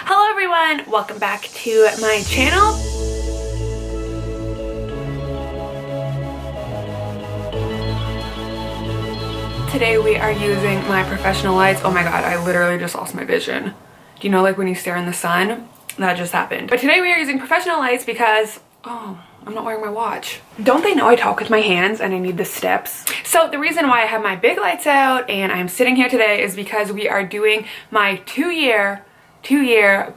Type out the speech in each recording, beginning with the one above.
Hello everyone, welcome back to my channel. Today we are using my professional lights. Oh my god, I literally just lost my vision. Do you know, like when you stare in the sun? That just happened. But today we are using professional lights because, oh, I'm not wearing my watch. Don't they know I talk with my hands and I need the steps? So the reason why I have my big lights out and I'm sitting here today is because we are doing my two-year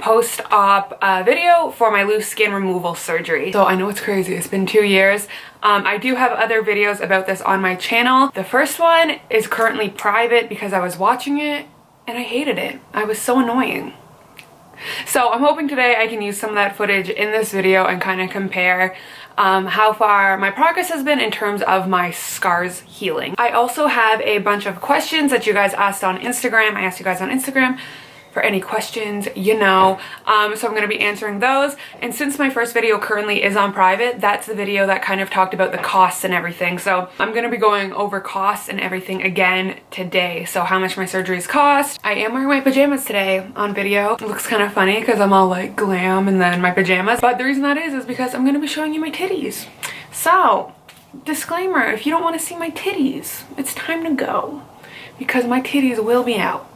post-op video for my loose skin removal surgery. So I know it's crazy, it's been 2 years. I do have other videos about this on my channel. The first one is currently private because I was watching it and I hated it. I was so annoying. So I'm hoping today I can use some of that footage in this video and kind of compare how far my progress has been in terms of my scars healing. I also have a bunch of questions that you guys asked on Instagram. I asked you guys on Instagram for any questions, you know, so I'm going to be answering those. And since my first video currently is on private, that's the video that kind of talked about the costs and everything. So I'm going to be going over costs and everything again today. So how much my surgeries cost. I am wearing my pajamas today on video. It looks kind of funny because I'm all like glam and then my pajamas. But the reason that is because I'm going to be showing you my titties. So disclaimer, if you don't want to see my titties, it's time to go because my titties will be out.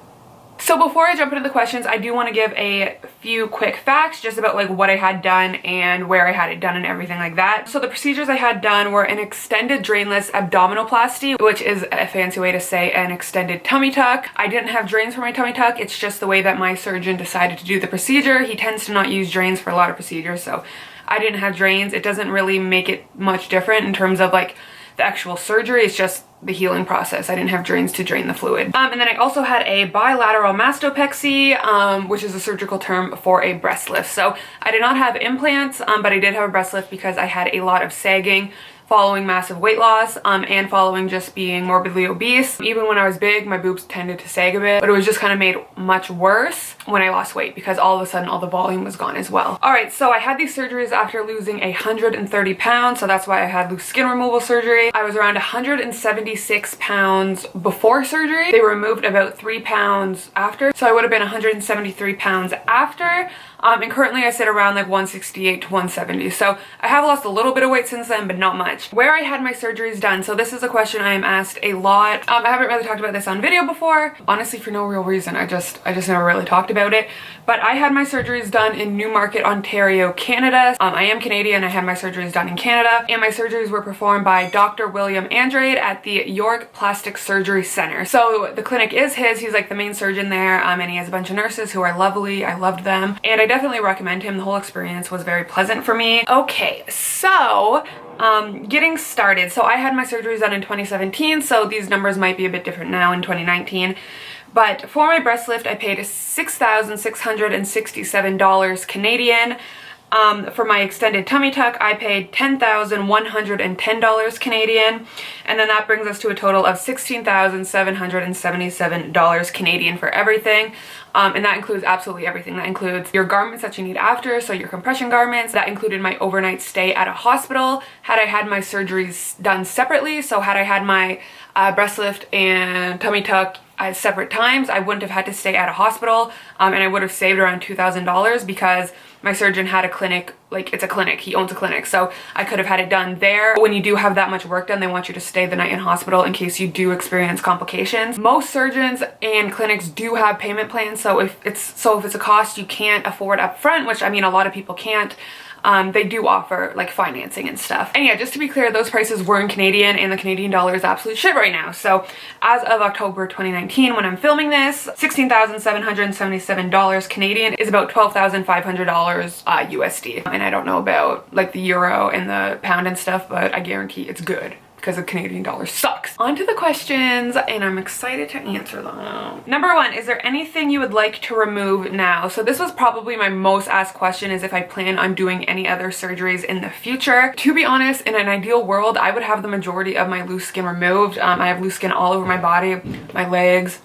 So before I jump into the questions, I do want to give a few quick facts just about like what I had done and where I had it done and everything like that. So the procedures I had done were an extended drainless abdominoplasty, which is a fancy way to say an extended tummy tuck. I didn't have drains for my tummy tuck. It's just the way that my surgeon decided to do the procedure. He tends to not use drains for a lot of procedures, so I didn't have drains. It doesn't really make it much different in terms of like the actual surgery. It's just the healing process. I didn't have drains to drain the fluid. And then I also had a bilateral mastopexy, which is a surgical term for a breast lift. So I did not have implants, but I did have a breast lift because I had a lot of sagging following massive weight loss and following just being morbidly obese. Even when I was big, my boobs tended to sag a bit, but it was just kind of made much worse when I lost weight because all of a sudden all the volume was gone as well. All right, so I had these surgeries after losing 130 pounds, so that's why I had loose skin removal surgery. I was around 176 pounds before surgery. They removed about 3 pounds after, so I would have been 173 pounds after. And currently I sit around like 168 to 170. So I have lost a little bit of weight since then, but not much. Where I had my surgeries done. So this is a question I am asked a lot. I haven't really talked about this on video before. Honestly, for no real reason. I just never really talked about it. But I had my surgeries done in Newmarket, Ontario, Canada. I am Canadian. I had my surgeries done in Canada. And my surgeries were performed by Dr. William Andrade at the York Plastic Surgery Center. So the clinic is his. He's like the main surgeon there. And he has a bunch of nurses who are lovely. I loved them. And I definitely recommend him. The whole experience was very pleasant for me. Okay, so getting started. So I had my surgeries done in 2017, so these numbers might be a bit different now in 2019. But for my breast lift, I paid $6,667 Canadian. For my extended tummy tuck, I paid $10,110 Canadian, and then that brings us to a total of $16,777 Canadian for everything. And that includes absolutely everything. That includes your garments that you need after, so your compression garments. That included my overnight stay at a hospital. Had I had my surgeries done separately, so had I had my breast lift and tummy tuck at separate times, I wouldn't have had to stay at a hospital, and I would have saved around $2,000 because my surgeon had a clinic, like it's a clinic, he owns a clinic, so I could have had it done there. When you do have that much work done, they want you to stay the night in hospital in case you do experience complications. Most surgeons and clinics do have payment plans, so if it's a cost you can't afford up front, which I mean a lot of people can't, they do offer like financing and stuff. And yeah, just to be clear, those prices were in Canadian and the Canadian dollar is absolute shit right now. So as of October 2019, when I'm filming this, $16,777 Canadian is about $12,500 USD. And I don't know about like the euro and the pound and stuff, but I guarantee it's good because the Canadian dollar sucks. On to the questions, and I'm excited to answer them. Number one, is there anything you would like to remove now? So this was probably my most asked question, is if I plan on doing any other surgeries in the future. To be honest, in an ideal world, I would have the majority of my loose skin removed. I have loose skin all over my body, my legs,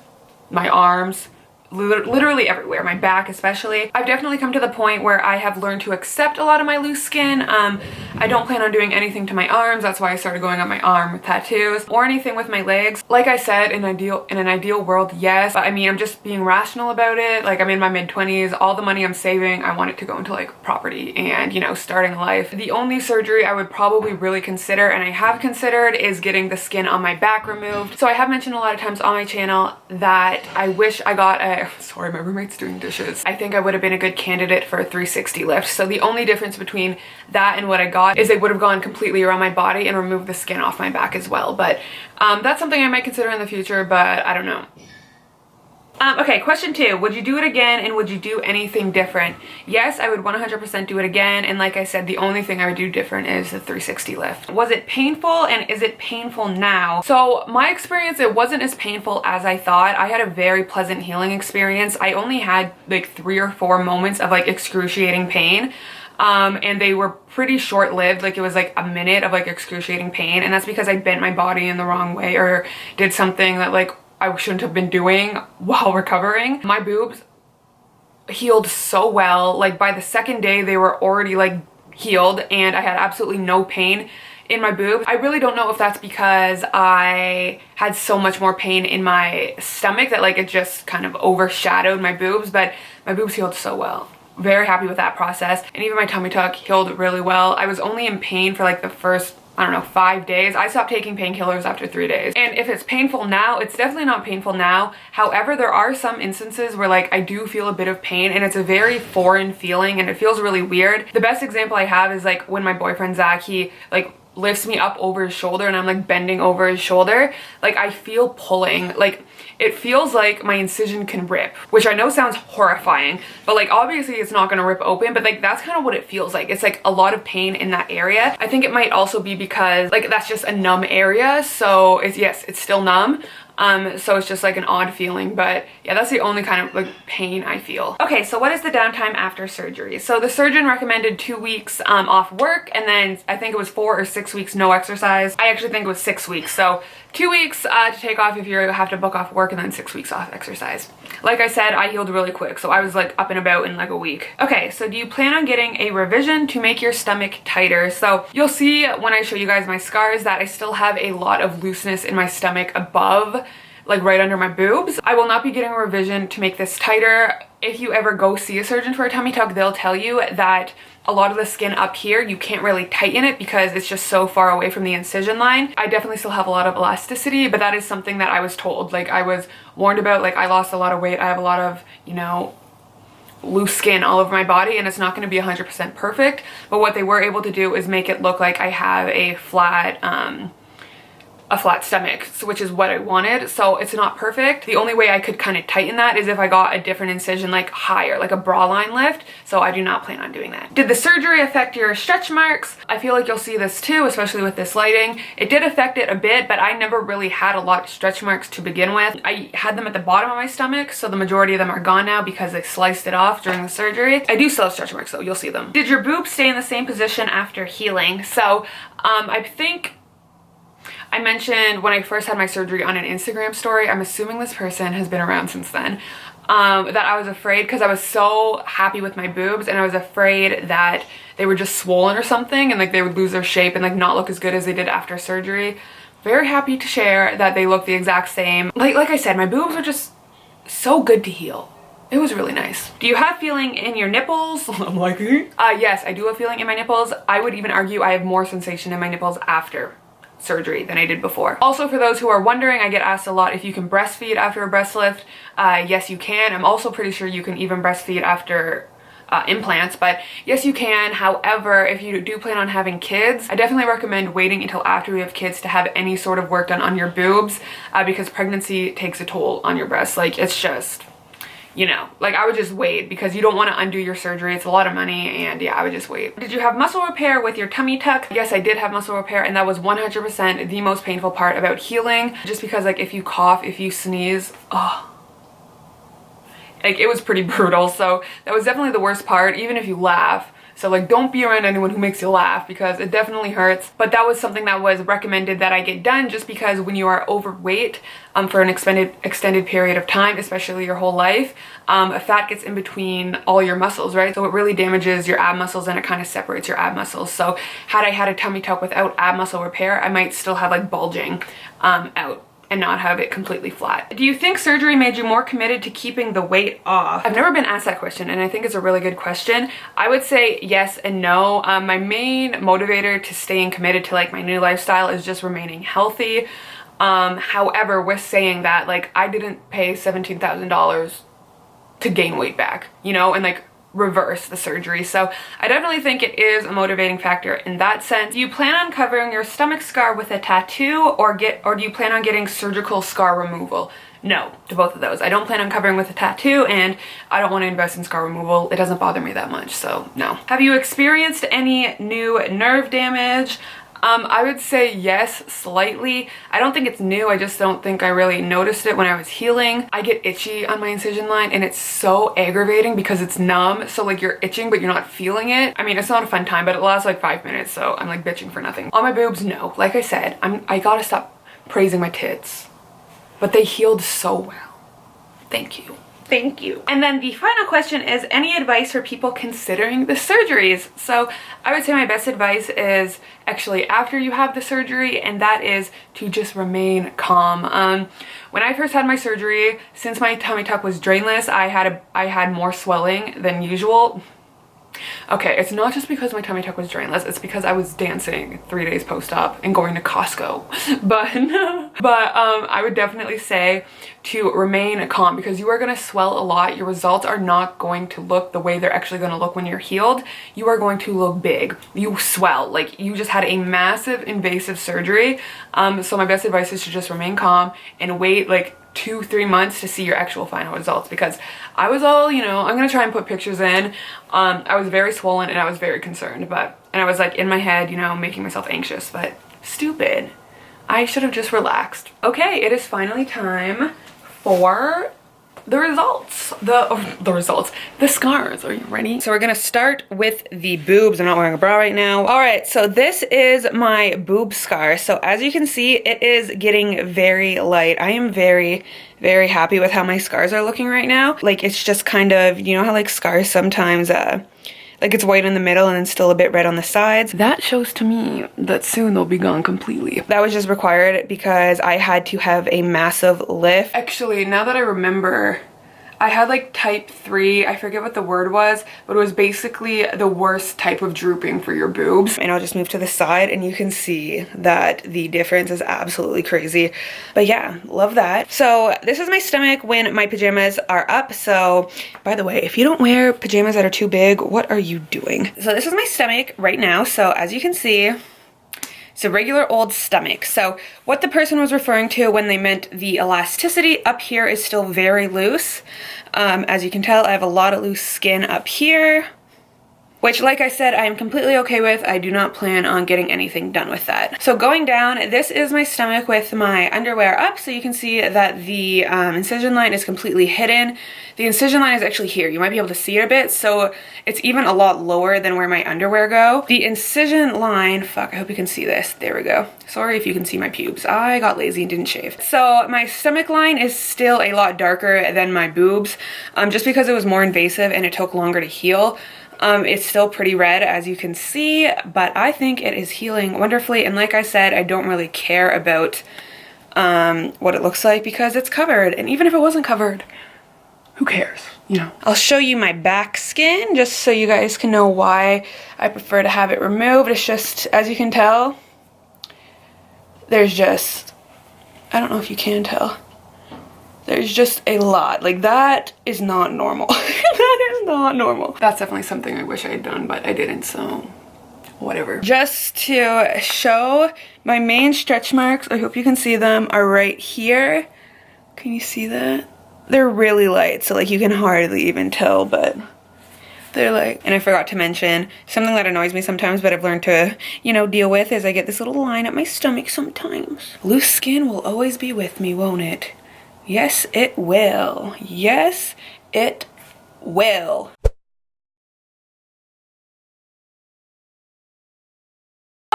my arms, literally everywhere, my back especially. I've definitely come to the point where I have learned to accept a lot of my loose skin. I don't plan on doing anything to my arms. That's why I started going on my arm with tattoos, or anything with my legs. Like I said, in an ideal world, yes, but I mean, I'm just being rational about it. Like, I'm in my mid-20s, all the money I'm saving, I want it to go into like property and, you know, starting a life. The only surgery I would probably really consider, and I have considered, is getting the skin on my back removed. So I have mentioned a lot of times on my channel that I wish I got a sorry, my roommate's doing dishes. I think I would have been a good candidate for a 360 lift. So the only difference between that and what I got is they would have gone completely around my body and removed the skin off my back as well. But that's something I might consider in the future, but I don't know. Okay, question 2. Would you do it again, and would you do anything different? Yes, I would 100% do it again, and like I said, the only thing I would do different is the 360 lift. Was it painful, and is it painful now? So my experience, it wasn't as painful as I thought. I had a very pleasant healing experience. I only had like 3 or 4 moments of like excruciating pain. And they were pretty short-lived. Like, it was like a minute of like excruciating pain, and that's because I bent my body in the wrong way or did something that like I shouldn't have been doing while recovering. My boobs healed so well. Like, by the second day they were already like healed, and I had absolutely no pain in my boobs. I really don't know if that's because I had so much more pain in my stomach that like it just kind of overshadowed my boobs, but my boobs healed so well. Very happy with that process. And even my tummy tuck healed really well. I was only in pain for like the first, I don't know, 5 days. I stopped taking painkillers after 3 days. And if it's painful now, it's definitely not painful now. However, there are some instances where like I do feel a bit of pain, and it's a very foreign feeling, and it feels really weird. The best example I have is like when my boyfriend Zach, he like lifts me up over his shoulder, and I'm like bending over his shoulder. Like, I feel pulling. Like, it feels like my incision can rip, which I know sounds horrifying, but like obviously it's not gonna rip open, but like that's kind of what it feels like. It's like a lot of pain in that area. I think it might also be because like that's just a numb area, so it's, yes, it's still numb. So it's just like an odd feeling, but yeah, that's the only kind of like pain I feel. Okay, so what is the downtime after surgery? So the surgeon recommended 2 weeks off work, and then I think it was 4 or 6 weeks no exercise. I actually think it was 6 weeks. So 2 weeks to take off if you have to book off work, and then 6 weeks off exercise. Like I said, I healed really quick, so I was like up and about in like a week. Okay, so do you plan on getting a revision to make your stomach tighter? So you'll see when I show you guys my scars that I still have a lot of looseness in my stomach above, like right under my boobs. I will not be getting a revision to make this tighter. If you ever go see a surgeon for a tummy tuck, they'll tell you that a lot of the skin up here, you can't really tighten it because it's just so far away from the incision line. I definitely still have a lot of elasticity, but that is something that I was told. Like, I was warned about. Like, I lost a lot of weight. I have a lot of, you know, loose skin all over my body, and it's not going to be 100% perfect, but what they were able to do is make it look like I have a flat stomach, so, which is what I wanted. So it's not perfect. The only way I could kind of tighten that is if I got a different incision, like higher, like a bra line lift. So I do not plan on doing that. Did the surgery affect your stretch marks? I feel like you'll see this too, especially with this lighting. It did affect it a bit, but I never really had a lot of stretch marks to begin with. I had them at the bottom of my stomach, so the majority of them are gone now because they sliced it off during the surgery. I do still have stretch marks though, you'll see them. Did your boobs stay in the same position after healing? So I think I mentioned when I first had my surgery on an Instagram story, I'm assuming this person has been around since then, that I was afraid, because I was so happy with my boobs, and I was afraid that they were just swollen or something, and like they would lose their shape and like not look as good as they did after surgery. Very happy to share that they look the exact same. Like I said, my boobs are just so good to heal. It was really nice. Do you have feeling in your nipples? I'm like, yes, I do have feeling in my nipples. I would even argue I have more sensation in my nipples after surgery than I did before. Also, for those who are wondering, I get asked a lot if you can breastfeed after a breast lift. Yes, you can. I'm also pretty sure you can even breastfeed after implants, but yes, you can. However, if you do plan on having kids, I definitely recommend waiting until after you have kids to have any sort of work done on your boobs, because pregnancy takes a toll on your breasts. Like, it's just, you know, like I would just wait, because you don't want to undo your surgery. It's a lot of money, and yeah, I would just wait. Did you have muscle repair with your tummy tuck? Yes, I did have muscle repair, and that was 100% the most painful part about healing, just because like if you cough, if you sneeze, oh, like it was pretty brutal. So that was definitely the worst part, even if you laugh. So like, don't be around anyone who makes you laugh because it definitely hurts. But that was something that was recommended that I get done, just because when you are overweight for an extended period of time, especially your whole life, fat gets in between all your muscles, right? So it really damages your ab muscles and it kind of separates your ab muscles. So had I had a tummy tuck without ab muscle repair, I might still have like bulging out and not have it completely flat. Do you think surgery made you more committed to keeping the weight off? I've never been asked that question, and I think it's a really good question. I would say yes and no. My main motivator to staying committed to like my new lifestyle is just remaining healthy. However, with saying that, like, I didn't pay $17,000 to gain weight back, you know, and like reverse the surgery. So I definitely think it is a motivating factor in that sense. Do you plan on covering your stomach scar with a tattoo, or do you plan on getting surgical scar removal? No to both of those. I don't plan on covering with a tattoo, and I don't want to invest in scar removal. It doesn't bother me that much, so no. Have you experienced any new nerve damage? I would say yes, slightly. I don't think it's new. I just don't think I really noticed it when I was healing. I get itchy on my incision line, and it's so aggravating because it's numb. So like, you're itching, but you're not feeling it. I mean, it's not a fun time, but it lasts like 5 minutes. So I'm like bitching for nothing. On my boobs, no. Like I said, I gotta stop praising my tits, but they healed so well. Thank you. Thank you. And then the final question is, any advice for people considering the surgeries? So I would say my best advice is actually after you have the surgery, and that is to just remain calm. When I first had my surgery, since my tummy tuck was drainless, I had more swelling than usual. Okay, it's not just because my tummy tuck was drainless, it's because I was dancing 3 days post-op and going to Costco. But I would definitely say to remain calm, because you are going to swell a lot. Your results are not going to look the way they're actually going to look when you're healed. You are going to look big. You swell, like you just had a massive invasive surgery. So my best advice is to just remain calm and wait like 2-3 months to see your actual final results, because I was all, you know, I'm gonna try and put pictures in. I was very swollen and I was very concerned, and I was like in my head, you know, making myself anxious, but stupid. I should have just relaxed. Okay, it is finally time for the results. The scars. Are you ready? So we're gonna start with the boobs. I'm not wearing a bra right now. All right, so this is my boob scar. So as you can see, it is getting very light. I am very, very happy with how my scars are looking right now. Like, it's just kind of, you know how like scars sometimes like it's white in the middle and then still a bit red on the sides. That shows to me that soon they'll be gone completely. That was just required because I had to have a massive lift. Actually, now that I remember, I had like type 3, I forget what the word was, but it was basically the worst type of drooping for your boobs. And I'll just move to the side and you can see that the difference is absolutely crazy. But yeah, love that. So this is my stomach when my pajamas are up. So by the way, if you don't wear pajamas that are too big, what are you doing? So this is my stomach right now. So as you can see, it's a regular old stomach. So what the person was referring to when they meant the elasticity up here is still very loose. As you can tell, I have a lot of loose skin up here, which, like I said, I am completely okay with. I do not plan on getting anything done with that. So going down, this is my stomach with my underwear up. So you can see that the incision line is completely hidden. The incision line is actually here. You might be able to see it a bit. So it's even a lot lower than where my underwear go. The incision line, fuck, I hope you can see this. There we go. Sorry if you can see my pubes. I got lazy and didn't shave. So my stomach line is still a lot darker than my boobs, just because it was more invasive and it took longer to heal. It's still pretty red, as you can see, but I think it is healing wonderfully. And like I said, I don't really care about what it looks like because it's covered. And even if it wasn't covered, who cares, you know? I'll show you my back skin just so you guys can know why I prefer to have it removed. It's just, as you can tell, there's just, I don't know if you can tell, there's just a lot. Like, that is not normal. That is not normal. That's definitely something I wish I had done, but I didn't, so whatever. Just to show my main stretch marks, I hope you can see them, are right here. Can you see that? They're really light, so like you can hardly even tell, but they're like, and I forgot to mention something that annoys me sometimes, but I've learned to, you know, deal with, is I get this little line up my stomach sometimes. Loose skin will always be with me, won't it? Yes, it will. Yes, it will.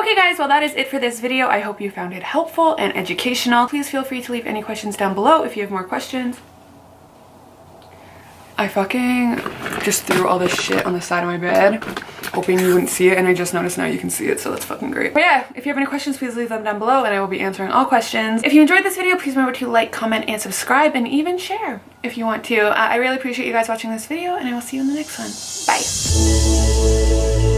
Okay guys, well that is it for this video. I hope you found it helpful and educational. Please feel free to leave any questions down below if you have more questions. I fucking just threw all this shit on the side of my bed, hoping you wouldn't see it, and I just noticed now you can see it, so that's fucking great. But yeah, if you have any questions, please leave them down below and I will be answering all questions. If you enjoyed this video, please remember to like, comment, and subscribe, and even share if you want to. I really appreciate you guys watching this video, and I will see you in the next one. Bye.